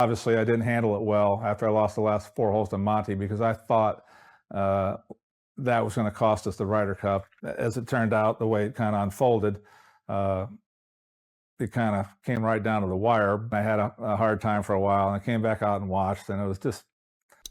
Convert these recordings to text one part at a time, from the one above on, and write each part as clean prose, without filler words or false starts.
Obviously, I didn't handle it well after I lost the last 4 holes to Monty because I thought uh, that was going to cost us the Ryder Cup. As it turned out, the way it kind of unfolded, uh, it kind of came right down to the wire. I had a hard time for a while, and I came back out and watched, and it was just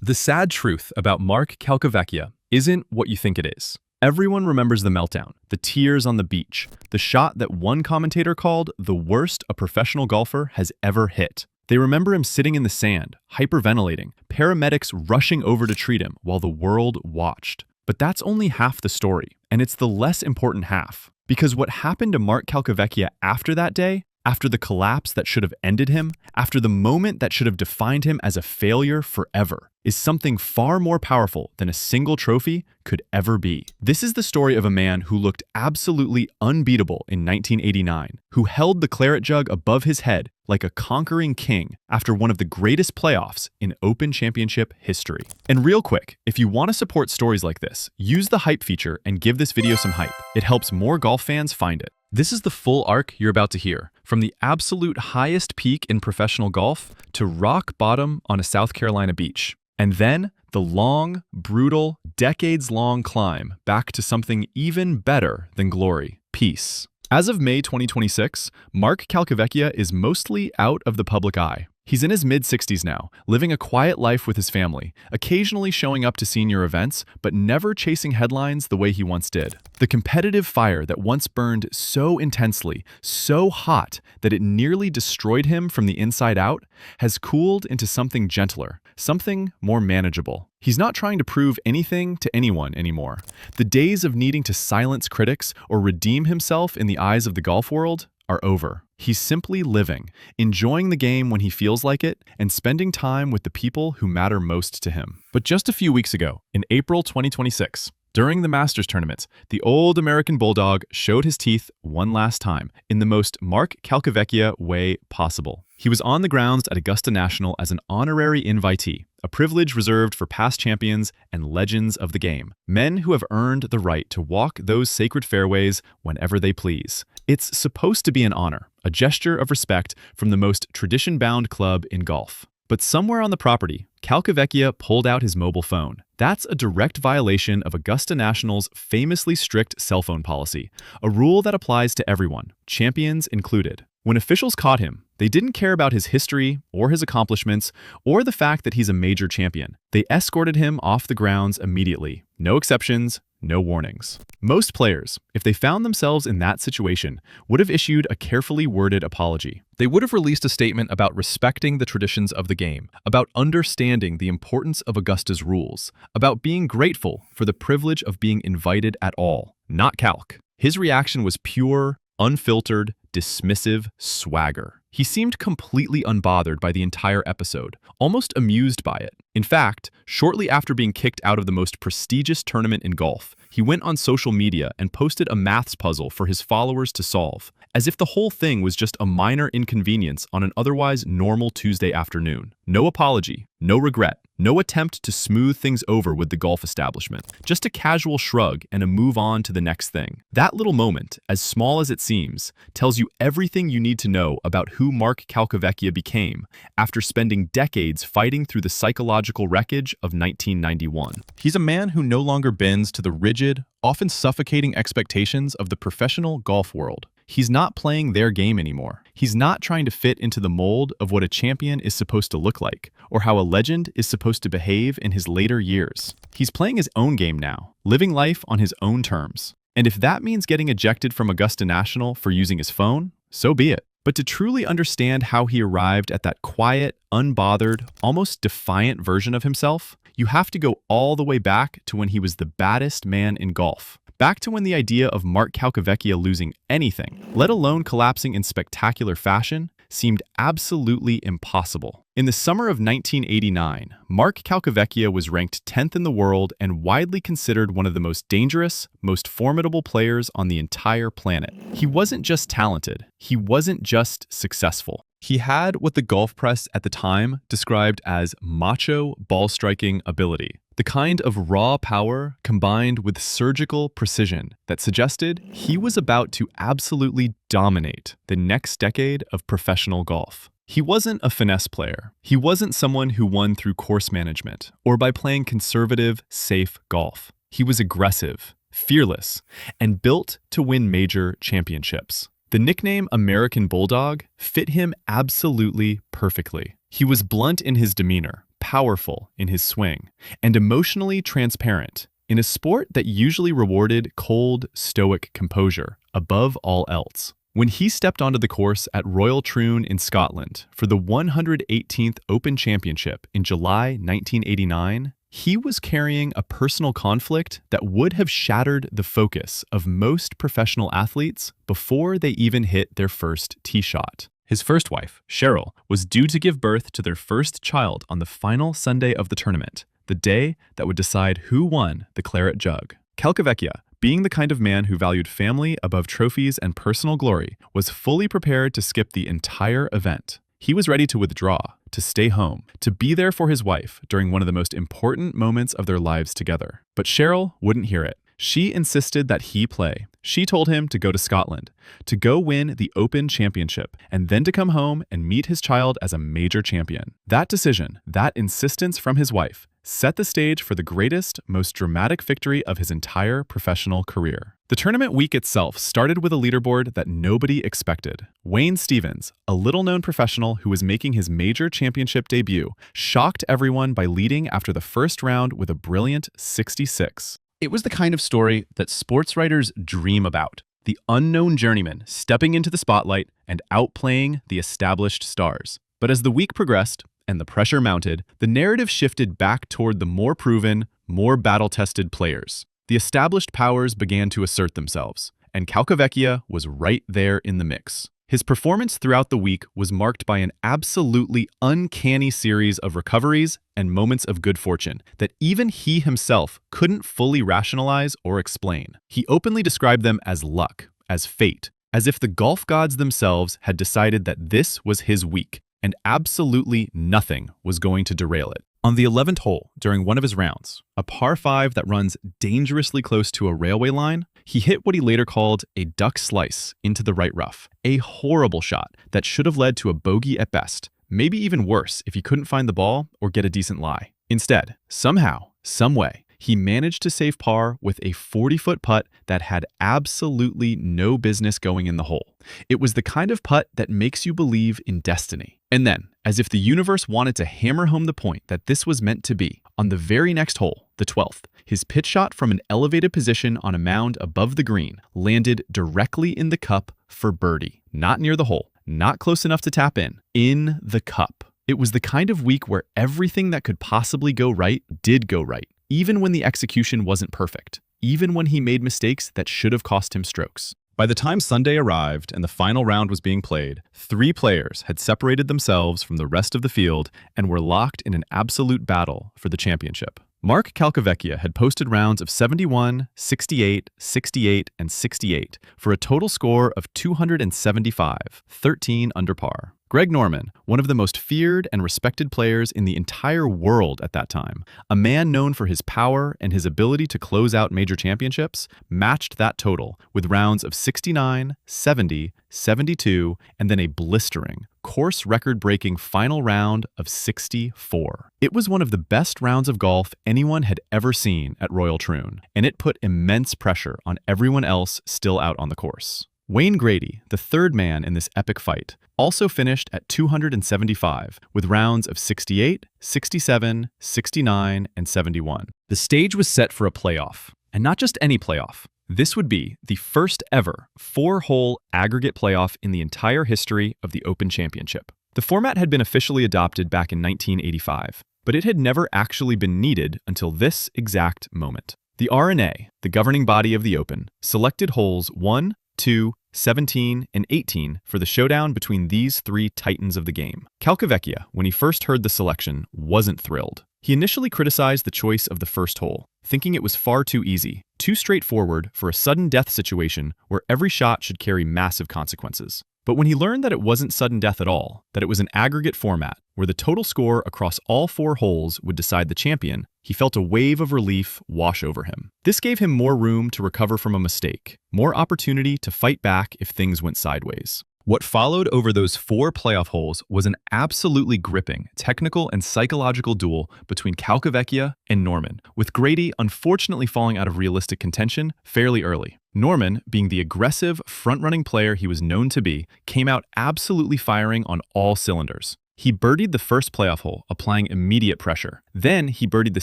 The sad truth about Mark Calcavecchia isn't what you think it is. Everyone remembers the meltdown, the tears on the beach, the shot that one commentator called the worst a professional golfer has ever hit. They remember him sitting in the sand, hyperventilating, paramedics rushing over to treat him while the world watched. But that's only half the story, and it's the less important half. Because what happened to Mark Calcavecchia after that day, after the collapse that should have ended him, after the moment that should have defined him as a failure forever, is something far more powerful than a single trophy could ever be. This is the story of a man who looked absolutely unbeatable in 1989, who held the Claret Jug above his head like a conquering king after one of the greatest playoffs in Open Championship history. And real quick, if you want to support stories like this, use the hype feature and give this video some hype. It helps more golf fans find it. This is the full arc you're about to hear, from the absolute highest peak in professional golf to rock bottom on a South Carolina beach. And then the long, brutal, decades-long climb back to something even better than glory, peace. As of May 2026, Mark Calcavecchia is mostly out of the public eye. He's in his mid-60s now, living a quiet life with his family, occasionally showing up to senior events, but never chasing headlines the way he once did. The competitive fire that once burned so intensely, so hot that it nearly destroyed him from the inside out, has cooled into something gentler, something more manageable. He's not trying to prove anything to anyone anymore. The days of needing to silence critics or redeem himself in the eyes of the golf world are over. He's simply living, enjoying the game when he feels like it, and spending time with the people who matter most to him. But just a few weeks ago, in April 2026, during the Masters tournament, the old American Bulldog showed his teeth one last time in the most Mark Calcavecchia way possible. He was on the grounds at Augusta National as an honorary invitee, a privilege reserved for past champions and legends of the game, men who have earned the right to walk those sacred fairways whenever they please. It's supposed to be an honor, a gesture of respect from the most tradition-bound club in golf. But somewhere on the property, Calcavecchia pulled out his mobile phone. That's a direct violation of Augusta National's famously strict cell phone policy, a rule that applies to everyone, champions included. When officials caught him, they didn't care about his history or his accomplishments or the fact that he's a major champion. They escorted him off the grounds immediately. No exceptions, no warnings. Most players, if they found themselves in that situation, would have issued a carefully worded apology. They would have released a statement about respecting the traditions of the game, about understanding the importance of Augusta's rules, about being grateful for the privilege of being invited at all. Not Calc. His reaction was pure, unfiltered, dismissive swagger. He seemed completely unbothered by the entire episode, almost amused by it. In fact, shortly after being kicked out of the most prestigious tournament in golf, he went on social media and posted a maths puzzle for his followers to solve, as if the whole thing was just a minor inconvenience on an otherwise normal Tuesday afternoon. No apology, no regret, no attempt to smooth things over with the golf establishment, just a casual shrug and a move on to the next thing. That little moment, as small as it seems, tells you everything you need to know about who Mark Calcavecchia became after spending decades fighting through the psychological wreckage of 1991. He's a man who no longer bends to the rigid, often suffocating expectations of the professional golf world. He's not playing their game anymore. He's not trying to fit into the mold of what a champion is supposed to look like, or how a legend is supposed to behave in his later years. He's playing his own game now, living life on his own terms. And if that means getting ejected from Augusta National for using his phone, so be it. But to truly understand how he arrived at that quiet, unbothered, almost defiant version of himself, you have to go all the way back to when he was the baddest man in golf. Back to when the idea of Mark Calcavecchia losing anything, let alone collapsing in spectacular fashion, seemed absolutely impossible. In the summer of 1989, Mark Calcavecchia was ranked 10th in the world and widely considered one of the most dangerous, most formidable players on the entire planet. He wasn't just talented, he wasn't just successful. He had what the golf press at the time described as macho ball-striking ability, the kind of raw power combined with surgical precision that suggested he was about to absolutely dominate the next decade of professional golf. He wasn't a finesse player. He wasn't someone who won through course management or by playing conservative, safe golf. He was aggressive, fearless, and built to win major championships. The nickname American Bulldog fit him absolutely perfectly. He was blunt in his demeanor, powerful in his swing, and emotionally transparent in a sport that usually rewarded cold, stoic composure above all else. When he stepped onto the course at Royal Troon in Scotland for the 118th Open Championship in July 1989, he was carrying a personal conflict that would have shattered the focus of most professional athletes before they even hit their first tee shot. His first wife, Cheryl, was due to give birth to their first child on the final Sunday of the tournament, the day that would decide who won the Claret Jug. Calcavecchia, being the kind of man who valued family above trophies and personal glory, was fully prepared to skip the entire event. He was ready to withdraw, to stay home, to be there for his wife during one of the most important moments of their lives together. But Cheryl wouldn't hear it. She insisted that he play. She told him to go to Scotland, to go win the Open Championship, and then to come home and meet his child as a major champion. That decision, that insistence from his wife, set the stage for the greatest, most dramatic victory of his entire professional career. The tournament week itself started with a leaderboard that nobody expected. Wayne Stevens, a little-known professional who was making his major championship debut, shocked everyone by leading after the first round with a brilliant 66. It was the kind of story that sports writers dream about. The unknown journeyman stepping into the spotlight and outplaying the established stars. But as the week progressed and the pressure mounted, the narrative shifted back toward the more proven, more battle-tested players. The established powers began to assert themselves, and Calcavecchia was right there in the mix. His performance throughout the week was marked by an absolutely uncanny series of recoveries and moments of good fortune that even he himself couldn't fully rationalize or explain. He openly described them as luck, as fate, as if the golf gods themselves had decided that this was his week, and absolutely nothing was going to derail it. On the 11th hole, during one of his rounds, a par 5 that runs dangerously close to a railway line, he hit what he later called a duck slice into the right rough. A horrible shot that should have led to a bogey at best, maybe even worse if he couldn't find the ball or get a decent lie. Instead, somehow, someway, he managed to save par with a 40-foot putt that had absolutely no business going in the hole. It was the kind of putt that makes you believe in destiny. And then, as if the universe wanted to hammer home the point that this was meant to be, on the very next hole, the 12th, his pitch shot from an elevated position on a mound above the green landed directly in the cup for birdie. Not near the hole, not close enough to tap in the cup. It was the kind of week where everything that could possibly go right did go right. Even when the execution wasn't perfect, even when he made mistakes that should have cost him strokes. By the time Sunday arrived and the final round was being played, 3 players had separated themselves from the rest of the field and were locked in an absolute battle for the championship. Mark Calcavecchia had posted rounds of 71, 68, 68, and 68 for a total score of 275, 13 under par. Greg Norman, one of the most feared and respected players in the entire world at that time, a man known for his power and his ability to close out major championships, matched that total with rounds of 69, 70, 72, and then a blistering, course record-breaking final round of 64. It was one of the best rounds of golf anyone had ever seen at Royal Troon, and it put immense pressure on everyone else still out on the course. Wayne Grady, the third man in this epic fight, also finished at 275 with rounds of 68, 67, 69, and 71. The stage was set for a playoff, and not just any playoff. This would be the first ever 4-hole aggregate playoff in the entire history of the Open Championship. The format had been officially adopted back in 1985, but it had never actually been needed until this exact moment. The R&A, the governing body of the Open, selected holes 1, 2, 17, and 18 for the showdown between these 3 titans of the game. Calcavecchia, when he first heard the selection, wasn't thrilled. He initially criticized the choice of the first hole, thinking it was far too easy, too straightforward for a sudden death situation where every shot should carry massive consequences. But when he learned that it wasn't sudden death at all, that it was an aggregate format where the total score across all 4 holes would decide the champion, he felt a wave of relief wash over him. This gave him more room to recover from a mistake, more opportunity to fight back if things went sideways. What followed over those 4 playoff holes was an absolutely gripping technical and psychological duel between Calcavecchia and Norman, with Grady unfortunately falling out of realistic contention fairly early. Norman, being the aggressive, front-running player he was known to be, came out absolutely firing on all cylinders. He birdied the first playoff hole, applying immediate pressure. Then he birdied the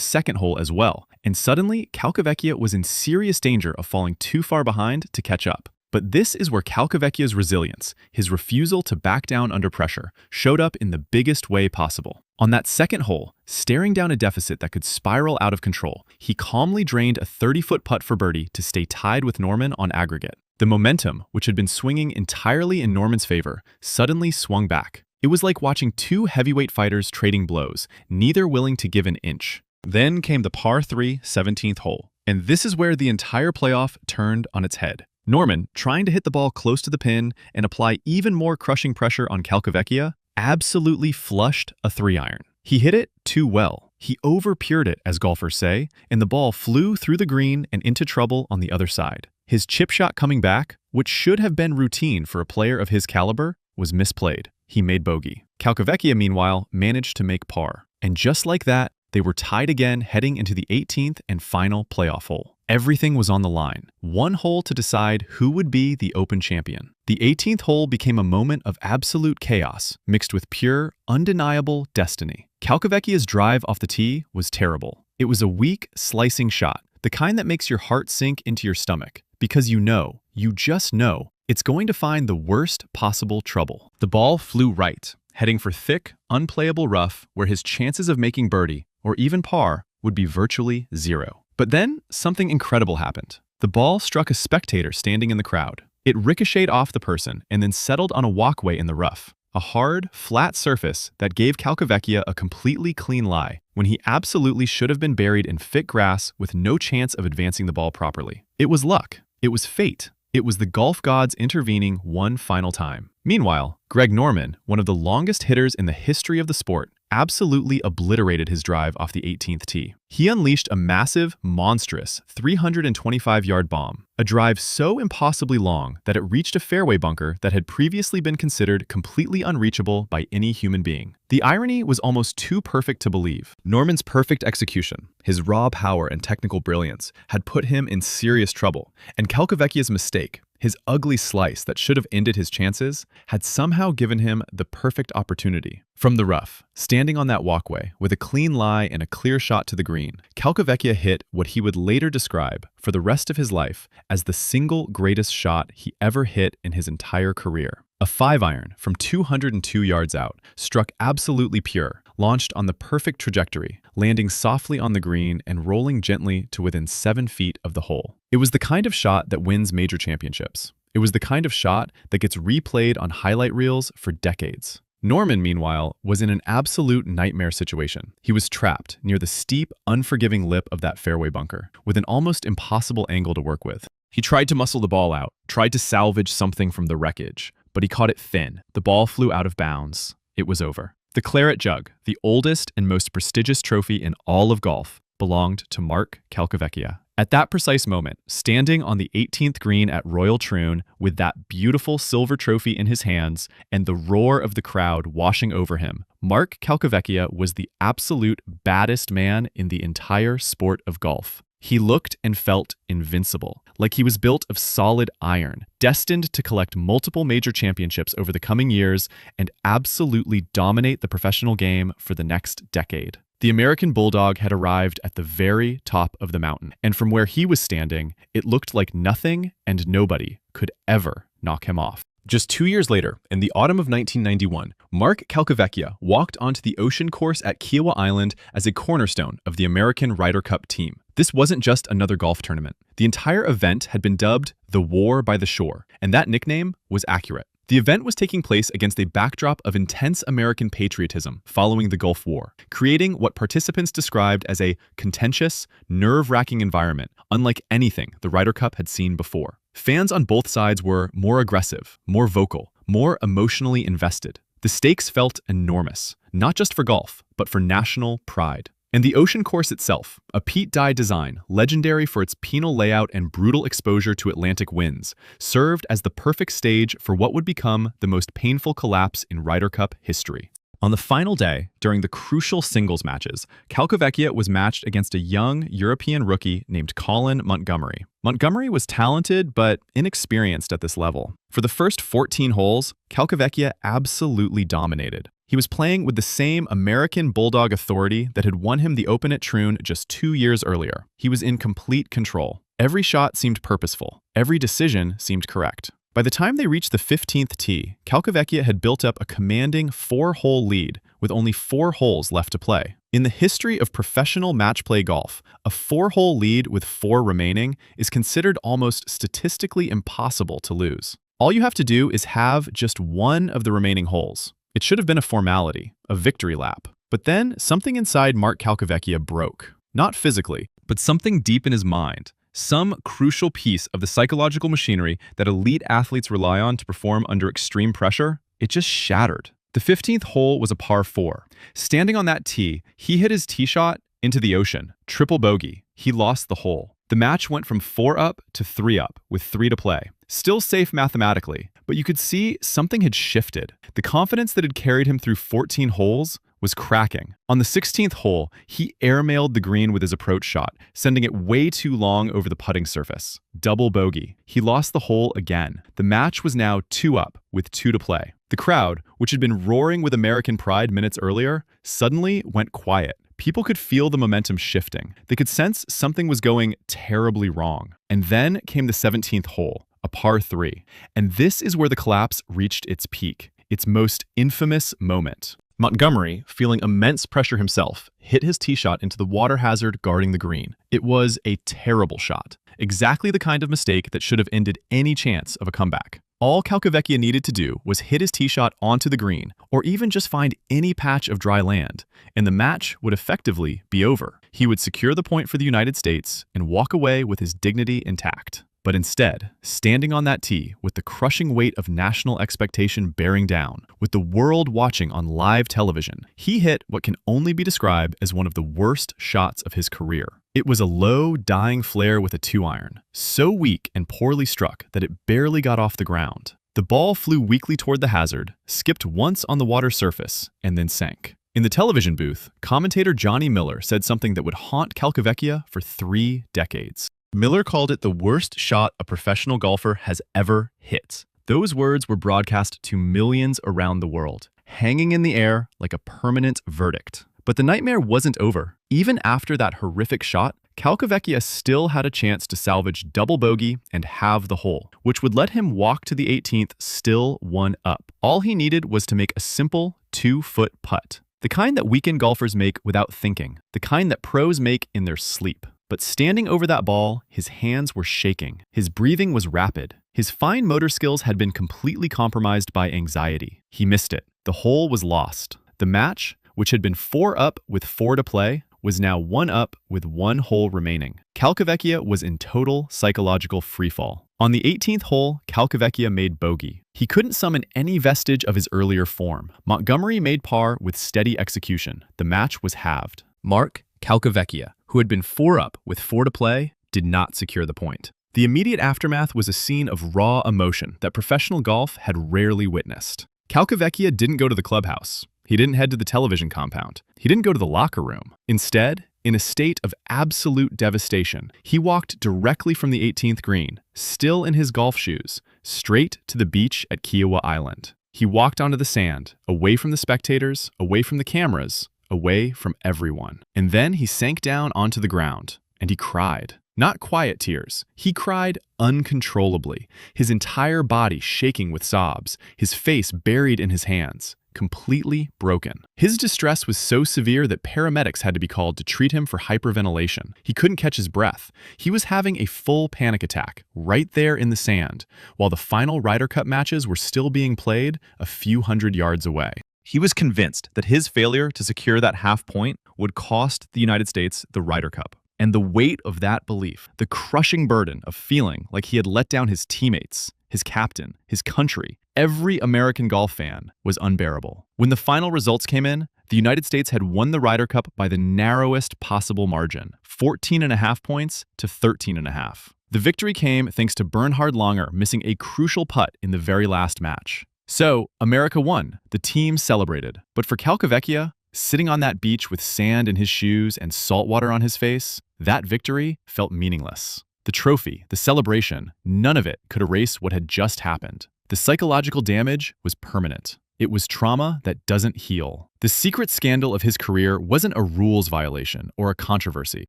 second hole as well, and suddenly Calcavecchia was in serious danger of falling too far behind to catch up. But this is where Calcavecchia's resilience, his refusal to back down under pressure, showed up in the biggest way possible. On that second hole, staring down a deficit that could spiral out of control, he calmly drained a 30-foot putt for birdie to stay tied with Norman on aggregate. The momentum, which had been swinging entirely in Norman's favor, suddenly swung back. It was like watching 2 heavyweight fighters trading blows, neither willing to give an inch. Then came the par 3 17th hole, and this is where the entire playoff turned on its head. Norman, trying to hit the ball close to the pin and apply even more crushing pressure on Calcavecchia, absolutely flushed a 3-iron. He hit it too well. He over-pured it, as golfers say, and the ball flew through the green and into trouble on the other side. His chip shot coming back, which should have been routine for a player of his caliber, was misplayed. He made bogey. Calcavecchia, meanwhile, managed to make par. And just like that, they were tied again heading into the 18th and final playoff hole. Everything was on the line. 1 hole to decide who would be the Open champion. The 18th hole became a moment of absolute chaos, mixed with pure, undeniable destiny. Calcavecchia's drive off the tee was terrible. It was a weak, slicing shot, the kind that makes your heart sink into your stomach, because you just know, it's going to find the worst possible trouble. The ball flew right, heading for thick, unplayable rough where his chances of making birdie, or even par, would be virtually 0. But then, something incredible happened. The ball struck a spectator standing in the crowd. It ricocheted off the person and then settled on a walkway in the rough, a hard, flat surface that gave Calcavecchia a completely clean lie, when he absolutely should have been buried in thick grass with no chance of advancing the ball properly. It was luck. It was fate. It was the golf gods intervening one final time. Meanwhile, Greg Norman, one of the longest hitters in the history of the sport, absolutely obliterated his drive off the 18th tee. He unleashed a massive, monstrous 325-yard bomb, a drive so impossibly long that it reached a fairway bunker that had previously been considered completely unreachable by any human being. The irony was almost too perfect to believe. Norman's perfect execution, his raw power and technical brilliance, had put him in serious trouble, and Calcavecchia's mistake, his ugly slice that should have ended his chances, had somehow given him the perfect opportunity. From the rough, standing on that walkway, with a clean lie and a clear shot to the green, Calcavecchia hit what he would later describe, for the rest of his life, as the single greatest shot he ever hit in his entire career. A 5-iron from 202 yards out, struck absolutely pure, launched on the perfect trajectory, landing softly on the green and rolling gently to within 7 feet of the hole. It was the kind of shot that wins major championships. It was the kind of shot that gets replayed on highlight reels for decades. Norman, meanwhile, was in an absolute nightmare situation. He was trapped near the steep, unforgiving lip of that fairway bunker, with an almost impossible angle to work with. He tried to muscle the ball out, tried to salvage something from the wreckage, but he caught it thin. The ball flew out of bounds. It was over. The Claret Jug, the oldest and most prestigious trophy in all of golf, belonged to Mark Calcavecchia. At that precise moment, standing on the 18th green at Royal Troon with that beautiful silver trophy in his hands and the roar of the crowd washing over him, Mark Calcavecchia was the absolute baddest man in the entire sport of golf. He looked and felt invincible, like he was built of solid iron, destined to collect multiple major championships over the coming years and absolutely dominate the professional game for the next decade. The American Bulldog had arrived at the very top of the mountain, and from where he was standing, it looked like nothing and nobody could ever knock him off. Just 2 years later, in the autumn of 1991, Mark Calcavecchia walked onto the ocean course at Kiowa Island as a cornerstone of the American Ryder Cup team. This wasn't just another golf tournament. The entire event had been dubbed the War by the Shore, and that nickname was accurate. The event was taking place against a backdrop of intense American patriotism following the Gulf War, creating what participants described as a contentious, nerve-wracking environment, unlike anything the Ryder Cup had seen before. Fans on both sides were more aggressive, more vocal, more emotionally invested. The stakes felt enormous, not just for golf, but for national pride. And the ocean course itself, a Pete Dye design, legendary for its penal layout and brutal exposure to Atlantic winds, served as the perfect stage for what would become the most painful collapse in Ryder Cup history. On the final day, during the crucial singles matches, Calcavecchia was matched against a young European rookie named Colin Montgomery. Montgomery was talented but inexperienced at this level. For the first 14 holes, Calcavecchia absolutely dominated. He was playing with the same American Bulldog authority that had won him the Open at Troon just 2 years earlier. He was in complete control. Every shot seemed purposeful. Every decision seemed correct. By the time they reached the 15th tee, Calcavecchia had built up a commanding 4-hole lead with only 4 holes left to play. In the history of professional match play golf, a 4-hole lead with 4 remaining is considered almost statistically impossible to lose. All you have to do is have just one of the remaining holes. It should have been a formality, a victory lap. But then something inside Mark Calcavecchia broke. Not physically, but something deep in his mind. Some crucial piece of the psychological machinery that elite athletes rely on to perform under extreme pressure, it just shattered. The 15th hole was a par 4. Standing on that tee, he hit his tee shot into the ocean. Triple bogey. He lost the hole. The match went from 4 up to 3 up with 3 to play. Still safe mathematically, but you could see something had shifted. The confidence that had carried him through 14 holes was cracking. On the 16th hole, he airmailed the green with his approach shot, sending it way too long over the putting surface. Double bogey. He lost the hole again. The match was now 2 up with 2 to play. The crowd, which had been roaring with American pride minutes earlier, suddenly went quiet. People could feel the momentum shifting. They could sense something was going terribly wrong. And then came the 17th hole, a par 3. And this is where the collapse reached its peak, its most infamous moment. Montgomery, feeling immense pressure himself, hit his tee shot into the water hazard guarding the green. It was a terrible shot, exactly the kind of mistake that should have ended any chance of a comeback. All Calcavecchia needed to do was hit his tee shot onto the green, or even just find any patch of dry land, and the match would effectively be over. He would secure the point for the United States and walk away with his dignity intact. But instead, standing on that tee with the crushing weight of national expectation bearing down, with the world watching on live television, he hit what can only be described as one of the worst shots of his career. It was a low, dying flare with a 2-iron, so weak and poorly struck that it barely got off the ground. The ball flew weakly toward the hazard, skipped once on the water surface, and then sank. In the television booth, commentator Johnny Miller said something that would haunt Calcavecchia for 3 decades. Miller called it the worst shot a professional golfer has ever hit. Those words were broadcast to millions around the world, hanging in the air like a permanent verdict. But the nightmare wasn't over. Even after that horrific shot, Calcavecchia still had a chance to salvage double bogey and halve the hole, which would let him walk to the 18th still 1 up. All he needed was to make a simple 2-foot putt. The kind that weekend golfers make without thinking, the kind that pros make in their sleep. But standing over that ball, his hands were shaking. His breathing was rapid. His fine motor skills had been completely compromised by anxiety. He missed it. The hole was lost. The match, which had been 4 up with 4 to play, was now 1 up with 1 hole remaining. Calcavecchia was in total psychological freefall. On the 18th hole, Calcavecchia made bogey. He couldn't summon any vestige of his earlier form. Montgomery made par with steady execution. The match was halved. Mark Calcavecchia, who had been 4 up with 4 to play, did not secure the point. The immediate aftermath was a scene of raw emotion that professional golf had rarely witnessed. Calcavecchia didn't go to the clubhouse. He didn't head to the television compound. He didn't go to the locker room. Instead, in a state of absolute devastation, he walked directly from the 18th green, still in his golf shoes, straight to the beach at Kiowa Island. He walked onto the sand, away from the spectators, away from the cameras, away from everyone. And then he sank down onto the ground, and he cried. Not quiet tears. He cried uncontrollably, his entire body shaking with sobs, his face buried in his hands, completely broken. His distress was so severe that paramedics had to be called to treat him for hyperventilation. He couldn't catch his breath. He was having a full panic attack right there in the sand, while the final Ryder Cup matches were still being played a few hundred yards away. He was convinced that his failure to secure that half point would cost the United States the Ryder Cup. And the weight of that belief, the crushing burden of feeling like he had let down his teammates, his captain, his country, every American golf fan, was unbearable. When the final results came in, The United States had won the Ryder Cup by the narrowest possible margin, 14.5 points to 13.5. The victory came thanks to Bernhard Langer missing a crucial putt in the very last match. So, America won. The team celebrated. But for Calcavecchia, sitting on that beach with sand in his shoes and salt water on his face, that victory felt meaningless. The trophy, the celebration, none of it could erase what had just happened. The psychological damage was permanent. It was trauma that doesn't heal. The secret scandal of his career wasn't a rules violation or a controversy.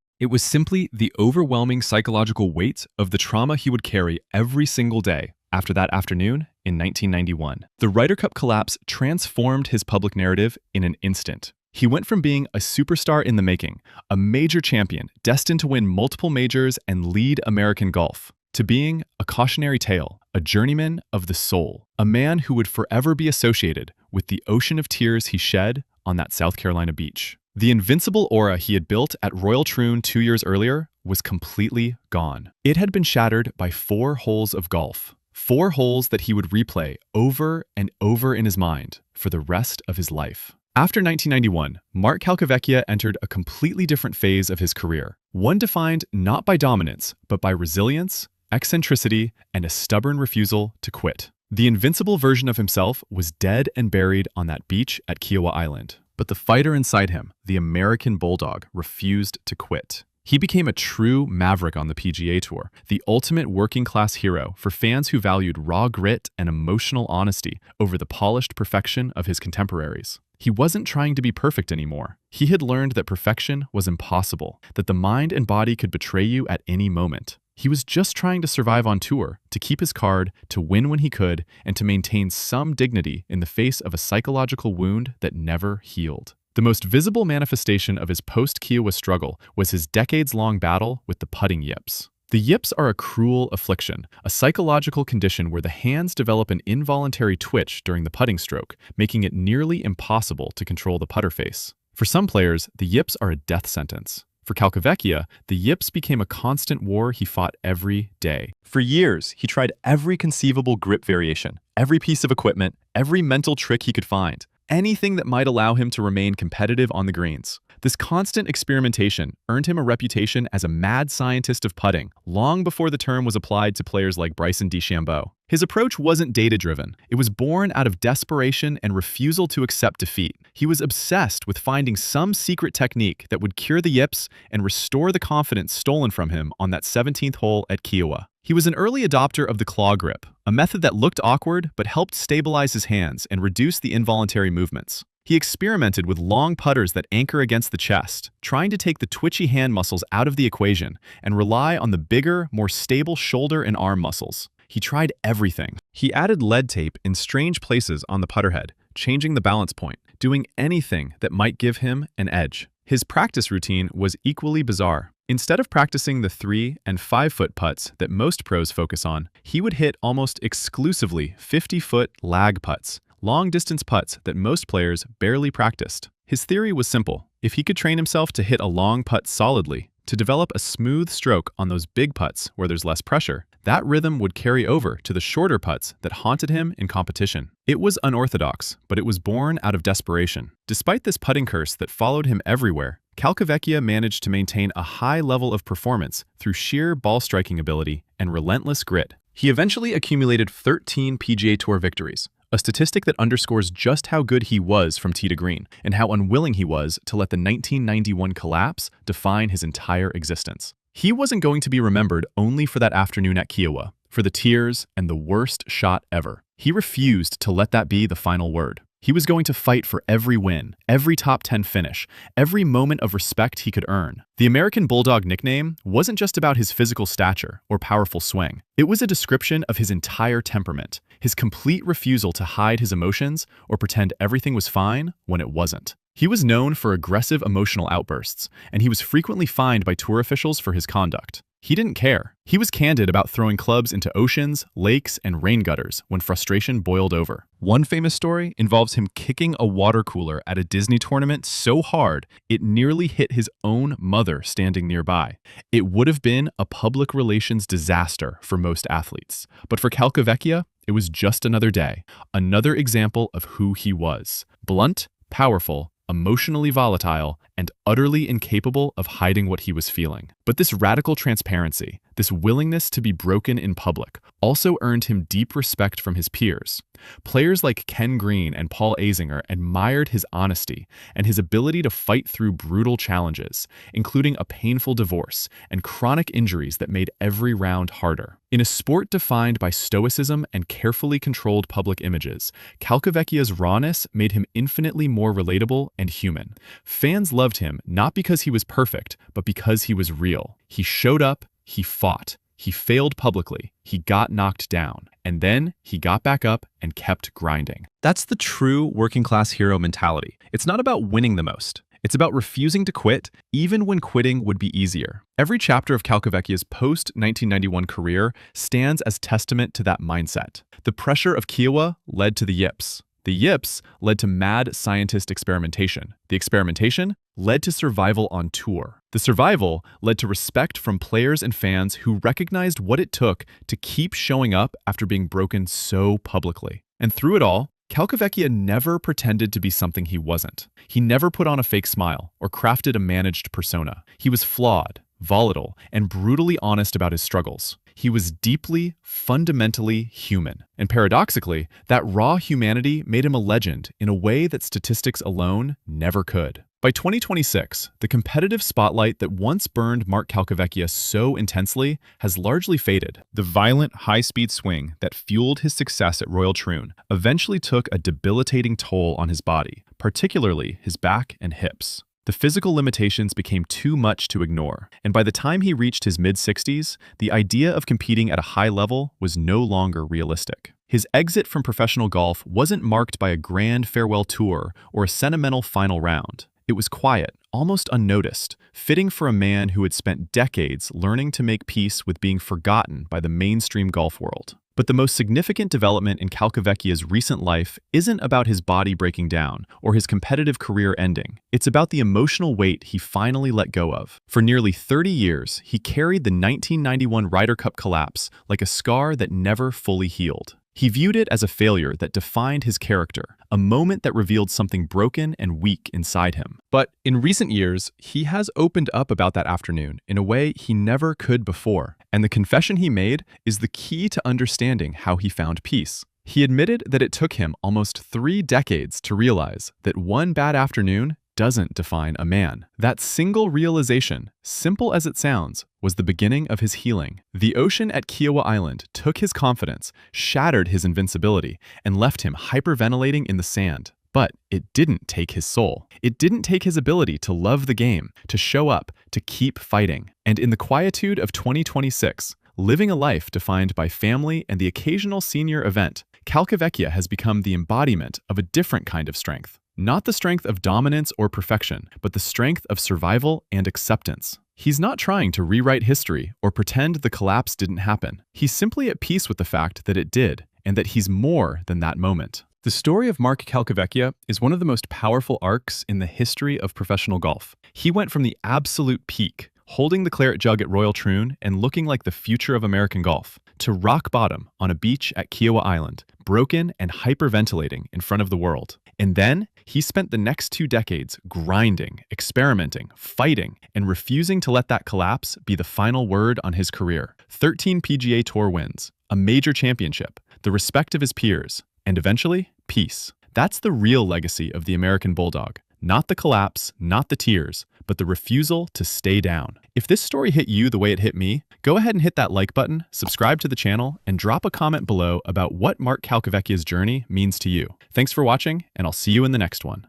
It was simply the overwhelming psychological weight of the trauma he would carry every single day after that afternoon in 1991. The Ryder Cup collapse transformed his public narrative in an instant. He went from being a superstar in the making, a major champion destined to win multiple majors and lead American golf, to being a cautionary tale, a journeyman of the soul, a man who would forever be associated with the ocean of tears he shed on that South Carolina beach. The invincible aura he had built at Royal Troon 2 years earlier was completely gone. It had been shattered by 4 holes of golf, 4 holes that he would replay over and over in his mind for the rest of his life. After 1991, Mark Calcavecchia entered a completely different phase of his career, one defined not by dominance, but by resilience, eccentricity, and a stubborn refusal to quit. The invincible version of himself was dead and buried on that beach at Kiowa Island. But the fighter inside him, the American Bulldog, refused to quit. He became a true maverick on the PGA Tour, the ultimate working-class hero for fans who valued raw grit and emotional honesty over the polished perfection of his contemporaries. He wasn't trying to be perfect anymore. He had learned that perfection was impossible, that the mind and body could betray you at any moment. He was just trying to survive on tour, to keep his card, to win when he could, and to maintain some dignity in the face of a psychological wound that never healed. The most visible manifestation of his post-Kiowa struggle was his decades-long battle with the putting yips. The yips are a cruel affliction, a psychological condition where the hands develop an involuntary twitch during the putting stroke, making it nearly impossible to control the putter face. For some players, the yips are a death sentence. For Calcavecchia, the yips became a constant war he fought every day. For years, he tried every conceivable grip variation, every piece of equipment, every mental trick he could find, anything that might allow him to remain competitive on the greens. This constant experimentation earned him a reputation as a mad scientist of putting, long before the term was applied to players like Bryson DeChambeau. His approach wasn't data-driven. It was born out of desperation and refusal to accept defeat. He was obsessed with finding some secret technique that would cure the yips and restore the confidence stolen from him on that 17th hole at Kiowa. He was an early adopter of the claw grip, a method that looked awkward but helped stabilize his hands and reduce the involuntary movements. He experimented with long putters that anchor against the chest, trying to take the twitchy hand muscles out of the equation and rely on the bigger, more stable shoulder and arm muscles. He tried everything. He added lead tape in strange places on the putter head, changing the balance point, doing anything that might give him an edge. His practice routine was equally bizarre. Instead of practicing the 3- and 5-foot putts that most pros focus on, he would hit almost exclusively 50-foot lag putts, long-distance putts that most players barely practiced. His theory was simple. If he could train himself to hit a long putt solidly, to develop a smooth stroke on those big putts where there's less pressure, that rhythm would carry over to the shorter putts that haunted him in competition. It was unorthodox, but it was born out of desperation. Despite this putting curse that followed him everywhere, Calcavecchia managed to maintain a high level of performance through sheer ball striking ability and relentless grit. He eventually accumulated 13 PGA Tour victories, a statistic that underscores just how good he was from tee to green and how unwilling he was to let the 1991 collapse define his entire existence. He wasn't going to be remembered only for that afternoon at Kiowa, for the tears and the worst shot ever. He refused to let that be the final word. He was going to fight for every win, every top 10 finish, every moment of respect he could earn. The American Bulldog nickname wasn't just about his physical stature or powerful swing. It was a description of his entire temperament, his complete refusal to hide his emotions or pretend everything was fine when it wasn't. He was known for aggressive emotional outbursts, and he was frequently fined by tour officials for his conduct. He didn't care. He was candid about throwing clubs into oceans, lakes, and rain gutters when frustration boiled over. One famous story involves him kicking a water cooler at a Disney tournament so hard it nearly hit his own mother standing nearby. It would have been a public relations disaster for most athletes, but for Calcavecchia, it was just another day, another example of who he was: blunt, powerful, emotionally volatile, and utterly incapable of hiding what he was feeling. But this radical transparency, this willingness to be broken in public, also earned him deep respect from his peers. Players like Ken Green and Paul Azinger admired his honesty and his ability to fight through brutal challenges, including a painful divorce and chronic injuries that made every round harder. In a sport defined by stoicism and carefully controlled public images, Calcavecchia's rawness made him infinitely more relatable and human. Fans loved him not because he was perfect, but because he was real. He showed up, he fought. He failed publicly, he got knocked down, and then he got back up and kept grinding. That's the true working-class hero mentality. It's not about winning the most. It's about refusing to quit, even when quitting would be easier. Every chapter of Calcavecchia's post-1991 career stands as testament to that mindset. The pressure of Kiowa led to the yips. The yips led to mad scientist experimentation. The experimentation led to survival on tour. The survival led to respect from players and fans who recognized what it took to keep showing up after being broken so publicly. And through it all, Calcavecchia never pretended to be something he wasn't. He never put on a fake smile or crafted a managed persona. He was flawed, volatile, and brutally honest about his struggles. He was deeply, fundamentally human. And paradoxically, that raw humanity made him a legend in a way that statistics alone never could. By 2026, the competitive spotlight that once burned Mark Calcavecchia so intensely has largely faded. The violent, high-speed swing that fueled his success at Royal Troon eventually took a debilitating toll on his body, particularly his back and hips. The physical limitations became too much to ignore, and by the time he reached his mid-60s, the idea of competing at a high level was no longer realistic. His exit from professional golf wasn't marked by a grand farewell tour or a sentimental final round. It was quiet, almost unnoticed, fitting for a man who had spent decades learning to make peace with being forgotten by the mainstream golf world. But the most significant development in Calcavecchia's recent life isn't about his body breaking down or his competitive career ending. It's about the emotional weight he finally let go of. For nearly 30 years, he carried the 1991 Ryder Cup collapse like a scar that never fully healed. He viewed it as a failure that defined his character, a moment that revealed something broken and weak inside him. But in recent years, he has opened up about that afternoon in a way he never could before. And the confession he made is the key to understanding how he found peace. He admitted that it took him almost 3 decades to realize that one bad afternoon doesn't define a man. That single realization, simple as it sounds, was the beginning of his healing. The ocean at Kiowa Island took his confidence, shattered his invincibility, and left him hyperventilating in the sand. But it didn't take his soul. It didn't take his ability to love the game, to show up, to keep fighting. And in the quietude of 2026, living a life defined by family and the occasional senior event, Calcavecchia has become the embodiment of a different kind of strength. Not the strength of dominance or perfection, but the strength of survival and acceptance. He's not trying to rewrite history or pretend the collapse didn't happen. He's simply at peace with the fact that it did, and that he's more than that moment. The story of Mark Calcavecchia is one of the most powerful arcs in the history of professional golf. He went from the absolute peak, holding the Claret Jug at Royal Troon and looking like the future of American golf, to rock bottom on a beach at Kiowa Island, broken and hyperventilating in front of the world. And then he spent the next 2 decades grinding, experimenting, fighting, and refusing to let that collapse be the final word on his career. 13 PGA Tour wins, a major championship, the respect of his peers, and eventually, peace. That's the real legacy of the American Bulldog. Not the collapse, not the tears, but the refusal to stay down. If this story hit you the way it hit me, go ahead and hit that like button, subscribe to the channel, and drop a comment below about what Mark Calcavecchia's journey means to you. Thanks for watching, and I'll see you in the next one.